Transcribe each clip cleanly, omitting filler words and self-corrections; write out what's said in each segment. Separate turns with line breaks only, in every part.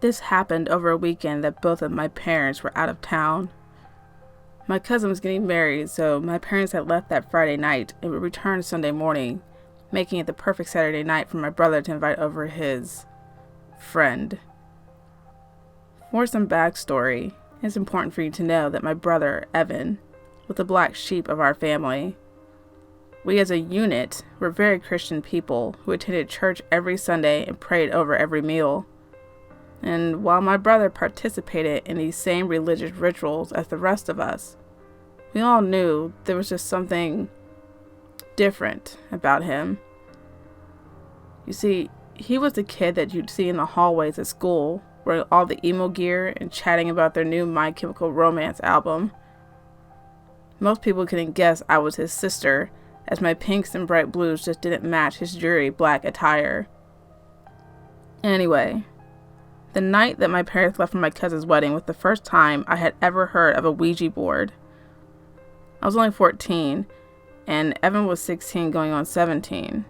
This happened over a weekend that both of my parents were out of town. My cousin was getting married, so my parents had left that Friday night and would return Sunday morning, making it the perfect Saturday night for my brother to invite over his friend. For some backstory, it's important for you to know that my brother, Evan, was the black sheep of our family. We as a unit were very Christian people who attended church every Sunday and prayed over every meal. And while my brother participated in these same religious rituals as the rest of us, we all knew there was just something different about him. You see, he was the kid that you'd see in the hallways at school, wearing all the emo gear and chatting about their new My Chemical Romance album. Most people couldn't guess I was his sister, as my pinks and bright blues just didn't match his dreary black attire. Anyway, the night that my parents left for my cousin's wedding was the first time I had ever heard of a Ouija board. I was only 14, and Evan was 16 going on 17.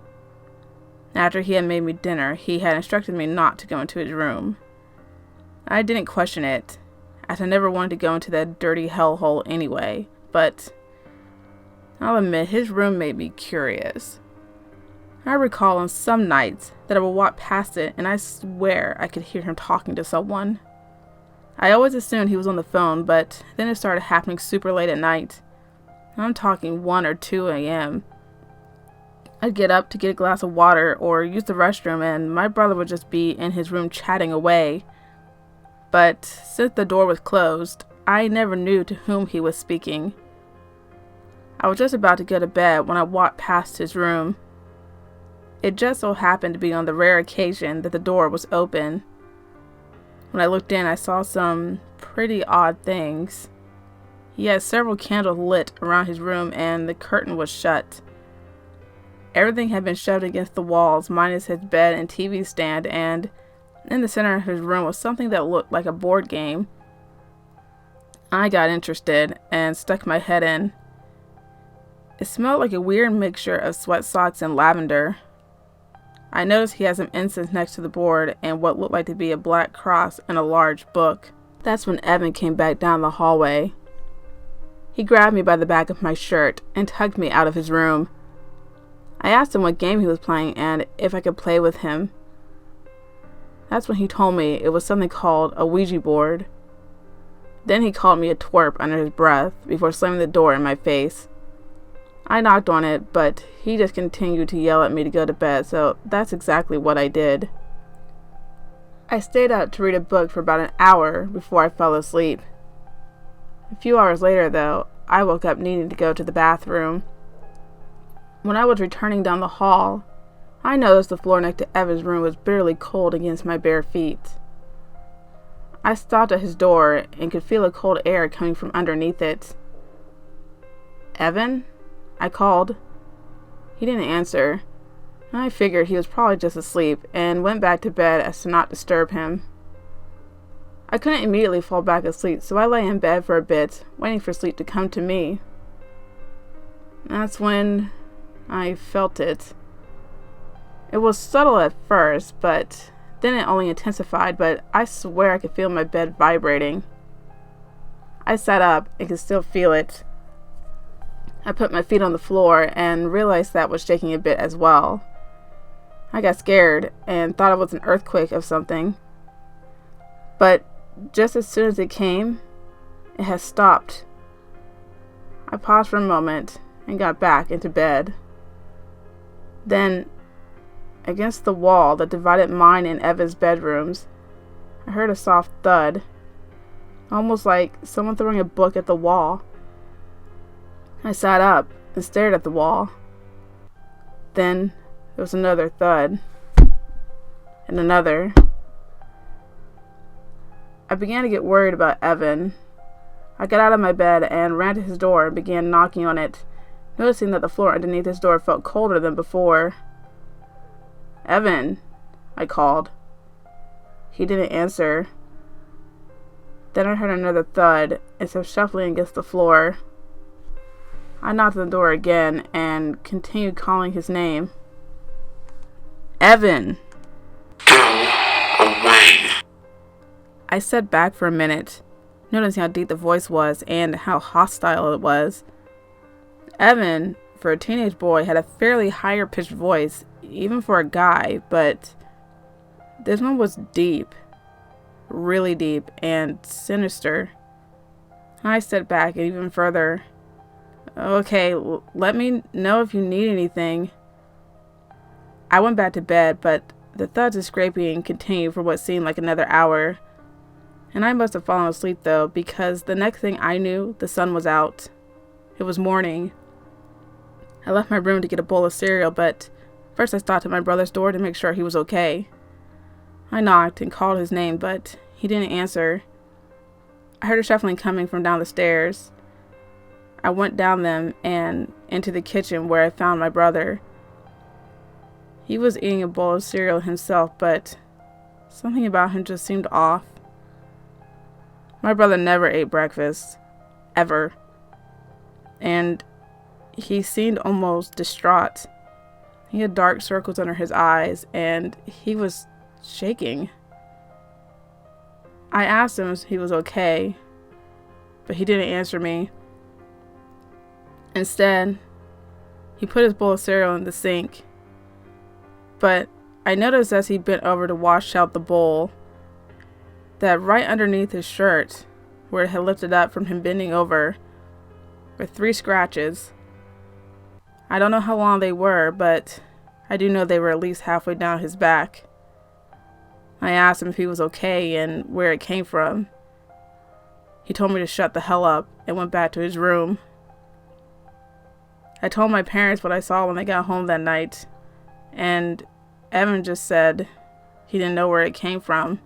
After he had made me dinner, he had instructed me not to go into his room. I didn't question it, as I never wanted to go into that dirty hellhole anyway, but I'll admit his room made me curious. I recall on some nights that I would walk past it and I swear I could hear him talking to someone. I always assumed he was on the phone, but then it started happening super late at night. I'm talking 1 or 2 a.m. I'd get up to get a glass of water or use the restroom and my brother would just be in his room chatting away. But since the door was closed, I never knew to whom he was speaking. I was just about to go to bed when I walked past his room. It just so happened to be on the rare occasion that the door was open. When I looked in, I saw some pretty odd things. He had several candles lit around his room and the curtain was shut. Everything had been shoved against the walls, minus his bed and TV stand, and in the center of his room was something that looked like a board game. I got interested and stuck my head in. It smelled like a weird mixture of sweat socks and lavender. I noticed he had some incense next to the board and what looked like to be a black cross and a large book. That's when Evan came back down the hallway. He grabbed me by the back of my shirt and tugged me out of his room. I asked him what game he was playing and if I could play with him. That's when he told me it was something called a Ouija board. Then he called me a twerp under his breath before slamming the door in my face. I knocked on it, but he just continued to yell at me to go to bed, so that's exactly what I did. I stayed up to read a book for about an hour before I fell asleep. A few hours later, though, I woke up needing to go to the bathroom. When I was returning down the hall, I noticed the floor next to Evan's room was bitterly cold against my bare feet. I stopped at his door and could feel a cold air coming from underneath it. "Evan?" I called. He didn't answer. I figured he was probably just asleep and went back to bed as to not disturb him. I couldn't immediately fall back asleep, so I lay in bed for a bit, waiting for sleep to come to me. That's when I felt it. It was subtle at first, but then it only intensified, but I swear I could feel my bed vibrating. I sat up and could still feel it. I put my feet on the floor and realized that was shaking a bit as well. I got scared and thought it was an earthquake of something. But just as soon as it came, it had stopped. I paused for a moment and got back into bed. Then, against the wall that divided mine and Eva's bedrooms, I heard a soft thud, almost like someone throwing a book at the wall. I sat up and stared at the wall. Then there was another thud, and another. I began to get worried about Evan. I got out of my bed and ran to his door and began knocking on it, noticing that the floor underneath his door felt colder than before. "Evan," I called. He didn't answer. Then I heard another thud and some shuffling against the floor. I knocked on the door again and continued calling his name. "Evan!"
"Go away."
I sat back for a minute, noticing how deep the voice was and how hostile it was. Evan, for a teenage boy, had a fairly higher pitched voice, even for a guy, but this one was deep, really deep, and sinister. I stepped back even further. Okay, let me know if you need anything. I went back to bed, but the thuds and scraping continued for what seemed like another hour. And I must have fallen asleep though, because the next thing I knew, the sun was out. It was morning. I left my room to get a bowl of cereal, but first I stopped at my brother's door to make sure he was okay. I knocked and called his name, but he didn't answer. I heard a shuffling coming from down the stairs. I went down them and into the kitchen where I found my brother. He was eating a bowl of cereal himself, but something about him just seemed off. My brother never ate breakfast, ever. And he seemed almost distraught. He had dark circles under his eyes, and he was shaking. I asked him if he was okay, but he didn't answer me. Instead, he put his bowl of cereal in the sink. But I noticed as he bent over to wash out the bowl that right underneath his shirt, where it had lifted up from him bending over, were 3 scratches. I don't know how long they were, but I do know they were at least halfway down his back. I asked him if he was okay and where it came from. He told me to shut the hell up and went back to his room. I told my parents what I saw when they got home that night, and Evan just said he didn't know where it came from.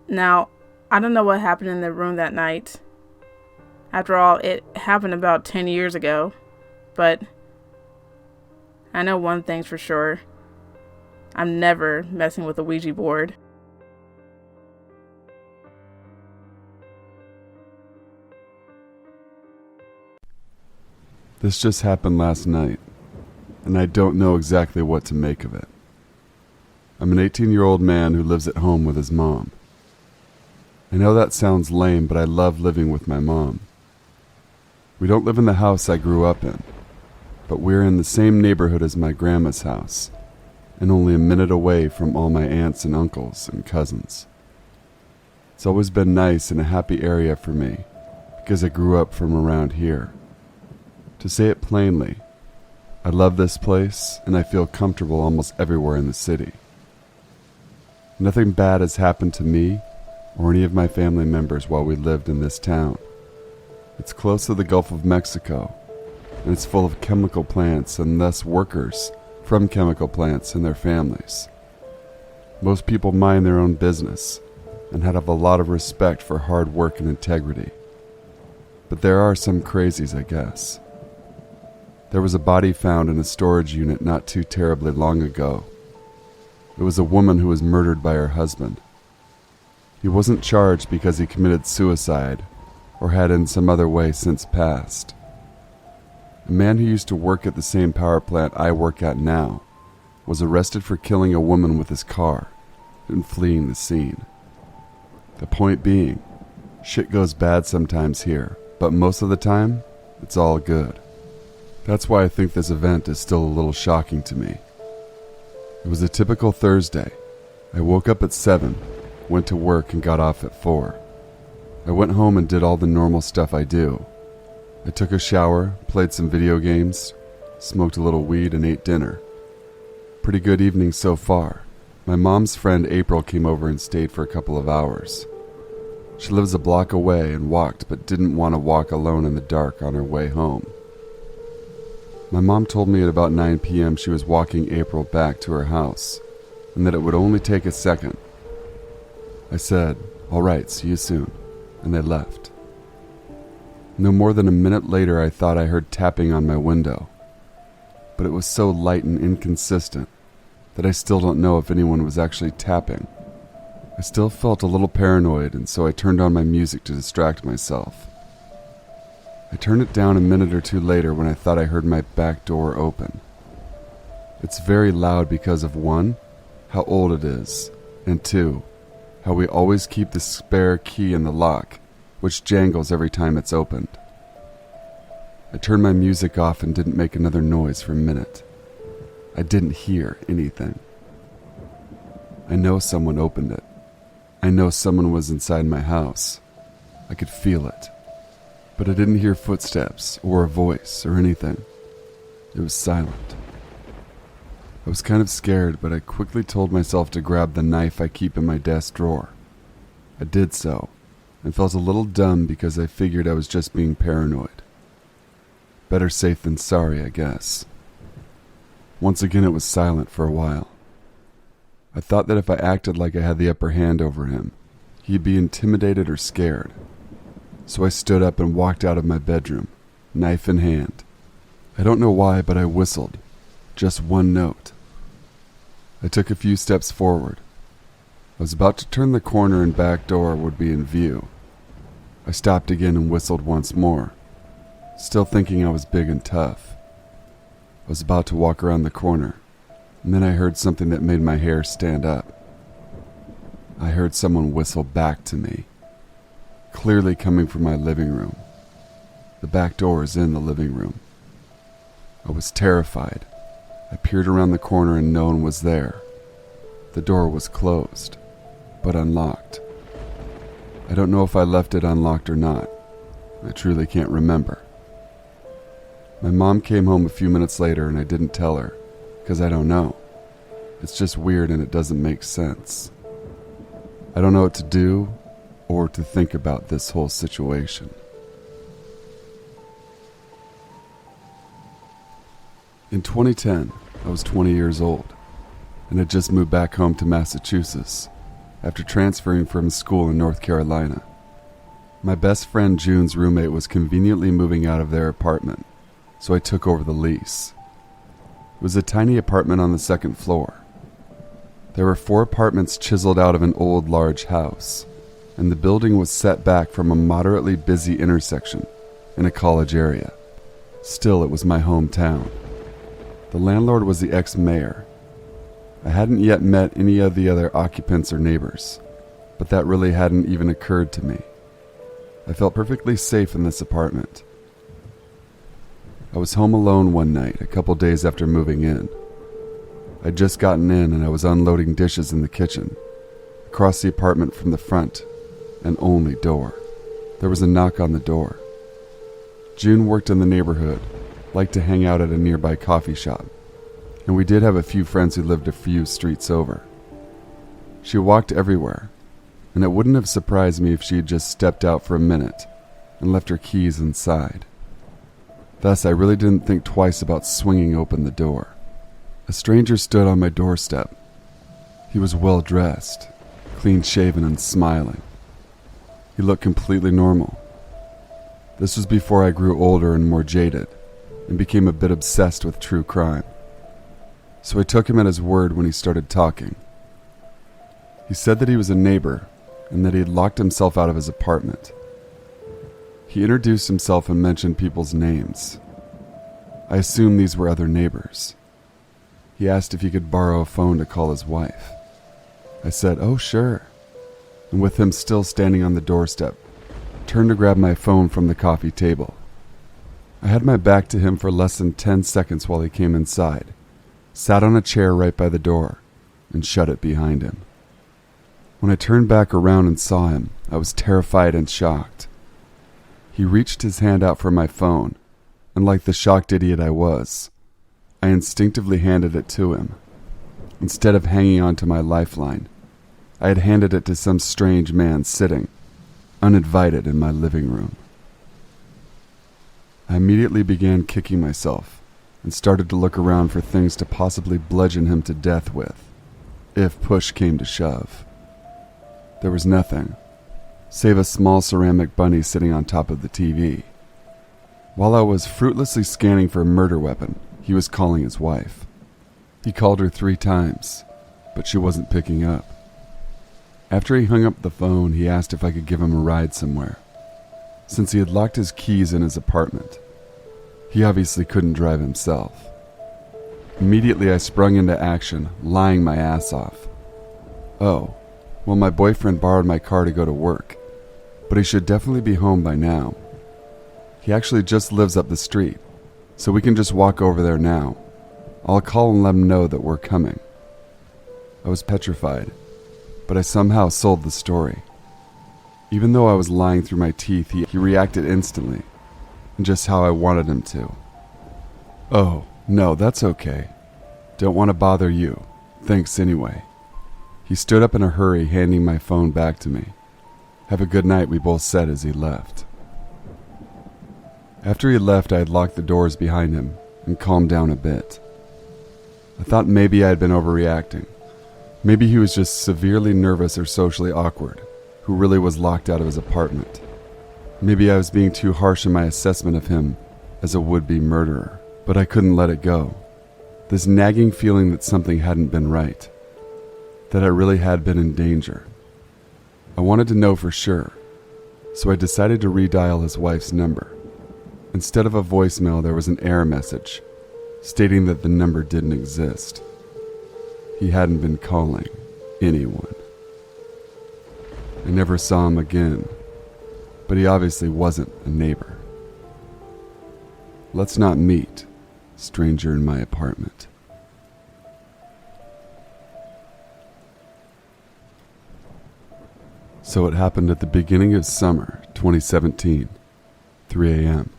Now, I don't know what happened in the room that night. After all, it happened about 10 years ago, but I know one thing's for sure. I'm never messing with a Ouija board.
This just happened last night, and I don't know exactly what to make of it. I'm an 18-year-old man who lives at home with his mom. I know that sounds lame, but I love living with my mom. We don't live in the house I grew up in, but we're in the same neighborhood as my grandma's house, and only a minute away from all my aunts and uncles and cousins. It's always been nice and a happy area for me, because I grew up from around here. To say it plainly, I love this place and I feel comfortable almost everywhere in the city. Nothing bad has happened to me or any of my family members while we lived in this town. It's close to the Gulf of Mexico, and it's full of chemical plants and thus workers from chemical plants and their families. Most people mind their own business and have a lot of respect for hard work and integrity. But there are some crazies, I guess. There was a body found in a storage unit not too terribly long ago. It was a woman who was murdered by her husband. He wasn't charged because he committed suicide or had in some other way since passed. A man who used to work at the same power plant I work at now was arrested for killing a woman with his car and fleeing the scene. The point being, shit goes bad sometimes here, but most of the time, it's all good. That's why I think this event is still a little shocking to me. It was a typical Thursday. I woke up at 7, went to work and got off at 4. I went home and did all the normal stuff I do. I took a shower, played some video games, smoked a little weed and ate dinner. Pretty good evening so far. My mom's friend April came over and stayed for a couple of hours. She lives a block away and walked but didn't want to walk alone in the dark on her way home. My mom told me at about 9 p.m. she was walking April back to her house, and that it would only take a second. I said, "All right, see you soon," and they left. No more than a minute later, I thought I heard tapping on my window, but it was so light and inconsistent that I still don't know if anyone was actually tapping. I still felt a little paranoid, and so I turned on my music to distract myself. I turned it down a minute or two later when I thought I heard my back door open. It's very loud because of 1, how old it is, and 2, how we always keep the spare key in the lock, which jangles every time it's opened. I turned my music off and didn't make another noise for a minute. I didn't hear anything. I know someone opened it. I know someone was inside my house. I could feel it. But I didn't hear footsteps or a voice or anything. It was silent. I was kind of scared, but I quickly told myself to grab the knife I keep in my desk drawer. I did so, and felt a little dumb because I figured I was just being paranoid. Better safe than sorry, I guess. Once again, it was silent for a while. I thought that if I acted like I had the upper hand over him, he'd be intimidated or scared. So I stood up and walked out of my bedroom, knife in hand. I don't know why, but I whistled. Just one note. I took a few steps forward. I was about to turn the corner and back door would be in view. I stopped again and whistled once more, still thinking I was big and tough. I was about to walk around the corner, and then I heard something that made my hair stand up. I heard someone whistle back to me, clearly coming from my living room. The back door is in the living room. I was terrified. I peered around the corner and no one was there. The door was closed, but unlocked. I don't know if I left it unlocked or not. I truly can't remember. My mom came home a few minutes later and I didn't tell her, because I don't know. It's just weird and it doesn't make sense. I don't know what to do or to think about this whole situation. In 2010, I was 20 years old and had just moved back home to Massachusetts after transferring from school in North Carolina. My best friend June's roommate was conveniently moving out of their apartment, so I took over the lease. It was a tiny apartment on the second floor. There were 4 apartments chiseled out of an old large house, and the building was set back from a moderately busy intersection in a college area. Still, it was my hometown. The landlord was the ex-mayor. I hadn't yet met any of the other occupants or neighbors, but that really hadn't even occurred to me. I felt perfectly safe in this apartment. I was home alone one night, a couple days after moving in. I'd just gotten in and I was unloading dishes in the kitchen, across the apartment from the front and only door. There was a knock on the door. June worked in the neighborhood, liked to hang out at a nearby coffee shop, and we did have a few friends who lived a few streets over. She walked everywhere, and it wouldn't have surprised me if she had just stepped out for a minute and left her keys inside. Thus, I really didn't think twice about swinging open the door. A stranger stood on my doorstep. He was well dressed, clean-shaven and smiling. He looked completely normal. This was before I grew older and more jaded, and became a bit obsessed with true crime. So I took him at his word when he started talking. He said that he was a neighbor, and that he had locked himself out of his apartment. He introduced himself and mentioned people's names. I assumed these were other neighbors. He asked if he could borrow a phone to call his wife. I said, "Oh, sure." And with him still standing on the doorstep, turned to grab my phone from the coffee table. I had my back to him for less than 10 seconds while he came inside, sat on a chair right by the door, and shut it behind him. When I turned back around and saw him, I was terrified and shocked. He reached his hand out for my phone, and like the shocked idiot I was, I instinctively handed it to him. Instead of hanging on to my lifeline, I had handed it to some strange man sitting, uninvited, in my living room. I immediately began kicking myself and started to look around for things to possibly bludgeon him to death with, if push came to shove. There was nothing, save a small ceramic bunny sitting on top of the TV. While I was fruitlessly scanning for a murder weapon, he was calling his wife. He called her 3 times, but she wasn't picking up. After he hung up the phone, he asked if I could give him a ride somewhere. Since he had locked his keys in his apartment, he obviously couldn't drive himself. Immediately I sprung into action, lying my ass off. "Oh, Well, my boyfriend borrowed my car to go to work, but he should definitely be home by now. He actually just lives up the street, so we can just walk over there now. I'll call and let him know that we're coming. I was petrified, but I somehow sold the story. Even though I was lying through my teeth, he reacted instantly, and just how I wanted him to. Oh, no, that's okay. Don't want to bother you. Thanks anyway. He stood up in a hurry, handing my phone back to me. Have a good night, we both said as he left. After he left, I had locked the doors behind him and calmed down a bit. I thought maybe I had been overreacting. Maybe he was just severely nervous or socially awkward, who really was locked out of his apartment. Maybe I was being too harsh in my assessment of him as a would-be murderer, but I couldn't let it go. This nagging feeling that something hadn't been right, that I really had been in danger. I wanted to know for sure, so I decided to redial his wife's number. Instead of a voicemail, there was an error message stating that the number didn't exist. He hadn't been calling anyone. I never saw him again, but he obviously wasn't a neighbor. Let's not meet, stranger in my apartment. So it happened at the beginning of summer 2017, 3 a.m.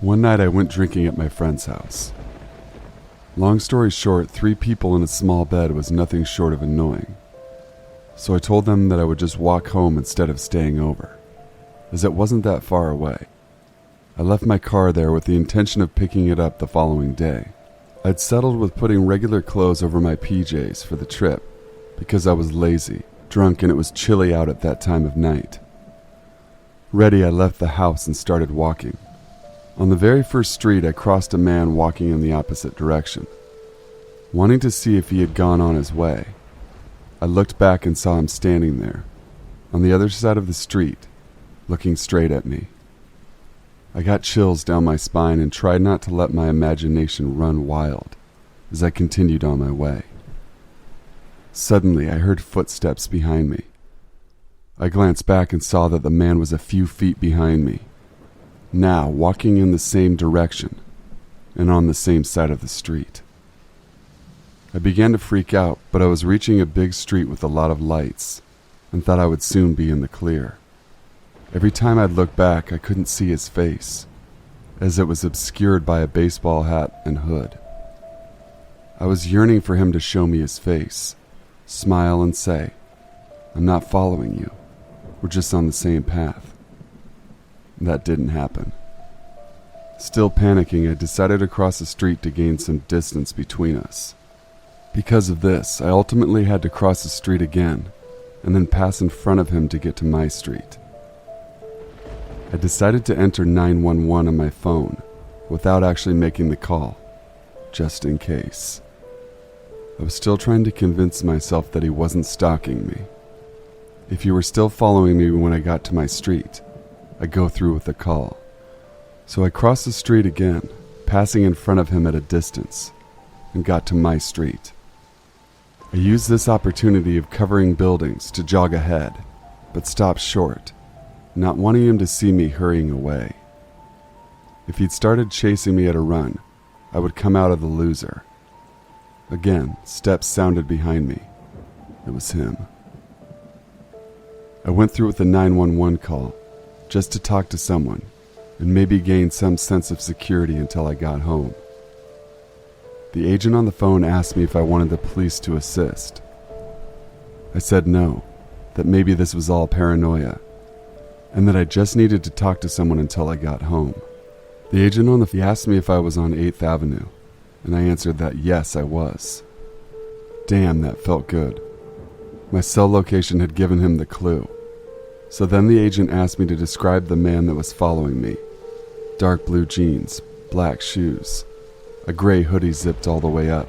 One night I went drinking at my friend's house. Long story short, 3 people in a small bed was nothing short of annoying. So I told them that I would just walk home instead of staying over, as it wasn't that far away. I left my car there with the intention of picking it up the following day. I'd settled with putting regular clothes over my PJs for the trip because I was lazy, drunk, and it was chilly out at that time of night. Ready, I left the house and started walking. On the very first street, I crossed a man walking in the opposite direction. Wanting to see if he had gone on his way, I looked back and saw him standing there, on the other side of the street, looking straight at me. I got chills down my spine and tried not to let my imagination run wild as I continued on my way. Suddenly, I heard footsteps behind me. I glanced back and saw that the man was a few feet behind me, now walking in the same direction and on the same side of the street. I began to freak out, but I was reaching a big street with a lot of lights and thought I would soon be in the clear. Every time I'd look back, I couldn't see his face, as it was obscured by a baseball hat and hood. I was yearning for him to show me his face, smile and say, "I'm not following you. We're just on the same path." That didn't happen. Still panicking, I decided to cross the street to gain some distance between us. Because of this, I ultimately had to cross the street again and then pass in front of him to get to my street. I decided to enter 911 on my phone without actually making the call, just in case. I was still trying to convince myself that he wasn't stalking me. If he were still following me when I got to my street, I'd go through with the call. So I crossed the street again, passing in front of him at a distance, and got to my street. I used this opportunity of covering buildings to jog ahead, but stopped short, not wanting him to see me hurrying away. If he'd started chasing me at a run, I would come out of the loser. Again, steps sounded behind me. It was him. I went through with the 911 call, just to talk to someone, and maybe gain some sense of security until I got home. The agent on the phone asked me if I wanted the police to assist. I said no, that maybe this was all paranoia, and that I just needed to talk to someone until I got home. The agent he asked me if I was on 8th Avenue, and I answered that yes, I was. Damn, that felt good. My cell location had given him the clue. So then the agent asked me to describe the man that was following me. Dark blue jeans, black shoes, a gray hoodie zipped all the way up,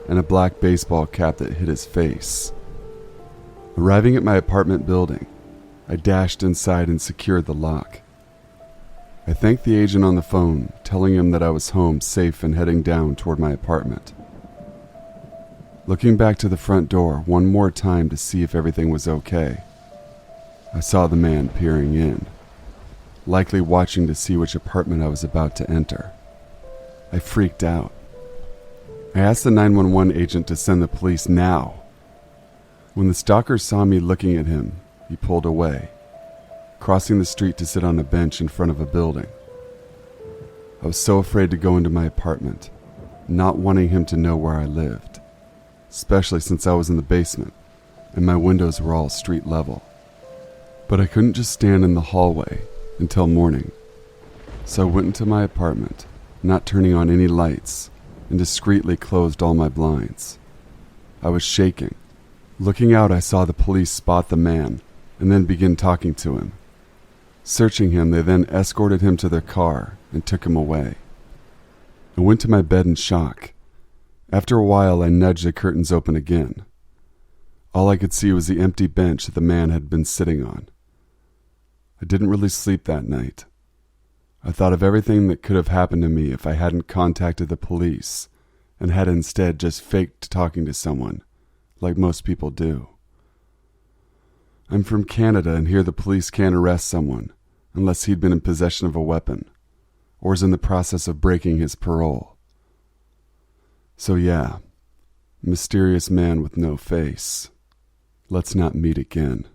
and a black baseball cap that hid his face. Arriving at my apartment building, I dashed inside and secured the lock. I thanked the agent on the phone, telling him that I was home safe and heading down toward my apartment. Looking back to the front door one more time to see if everything was okay, I saw the man peering in, likely watching to see which apartment I was about to enter. I freaked out. I asked the 911 agent to send the police now. When the stalker saw me looking at him, he pulled away, crossing the street to sit on a bench in front of a building. I was so afraid to go into my apartment, not wanting him to know where I lived, especially since I was in the basement and my windows were all street level. But I couldn't just stand in the hallway until morning, so I went into my apartment, not turning on any lights, and discreetly closed all my blinds. I was shaking. Looking out, I saw the police spot the man and then begin talking to him. Searching him, they then escorted him to their car and took him away. I went to my bed in shock. After a while, I nudged the curtains open again. All I could see was the empty bench that the man had been sitting on. I didn't really sleep that night. I thought of everything that could have happened to me if I hadn't contacted the police and had instead just faked talking to someone, like most people do. I'm from Canada, and here the police can't arrest someone unless he'd been in possession of a weapon or is in the process of breaking his parole. So yeah, mysterious man with no face. Let's not meet again.